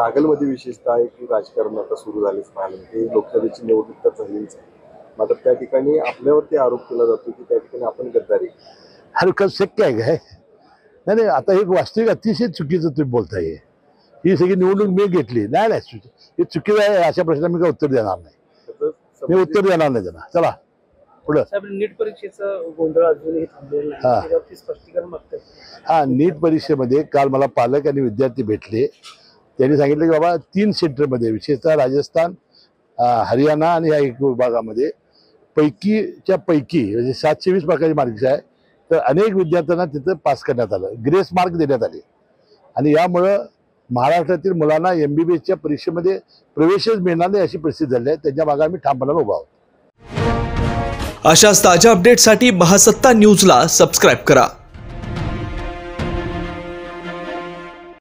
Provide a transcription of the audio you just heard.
कागलमध्ये विशेषतः एक राजकारण आता सुरू झालेच पाहिलं की लोकसभेची निवडणूक तर झालीच आहे. मात्र त्या ठिकाणी आपल्यावरती आरोप केला जातो की त्या ठिकाणी आपण गद्दारी. अरे कसं शक्य आहे काय? नाही नाही, आता एक वास्तविक अतिशय चुकीचं तुम्ही बोलताय. ही सगळी निवडणूक मी घेतली नाही नाही, हे चुकीचं आहे. अशा प्रश्नाला मी काय उत्तर देणार नाही. मी उत्तर देणार नाही त्यांना. चला पुढं. नीट परीक्षेचं गोंधळ अजूनही थांबलेला नाही, त्याच्यावरती स्पष्टीकरण मागतोय. हा, नीट परीक्षेमध्ये काल मला पालक आणि विद्यार्थी भेटले. त्यांनी सांगितलं की बाबा 3 सेंटरमध्ये विशेषतः राजस्थान, हरियाणा आणि ह्या एक विभागामध्ये पैकीच्या पैकी म्हणजे 720 मार्काची मार्क्स आहे. तर अनेक विद्यार्थ्यांना तिथं पास करण्यात आलं, ग्रेस मार्क देण्यात आले. आणि यामुळं महाराष्ट्रातील मुलांना MBBSच्या परीक्षेमध्ये प्रवेशच मिळणार नाही अशी परिस्थिती झाली आहे. त्यांच्या मागे आम्ही ठामपणाने उभा आहोत. अशाच ताज्या अपडेटसाठी महासत्ता न्यूजला सबस्क्राईब करा.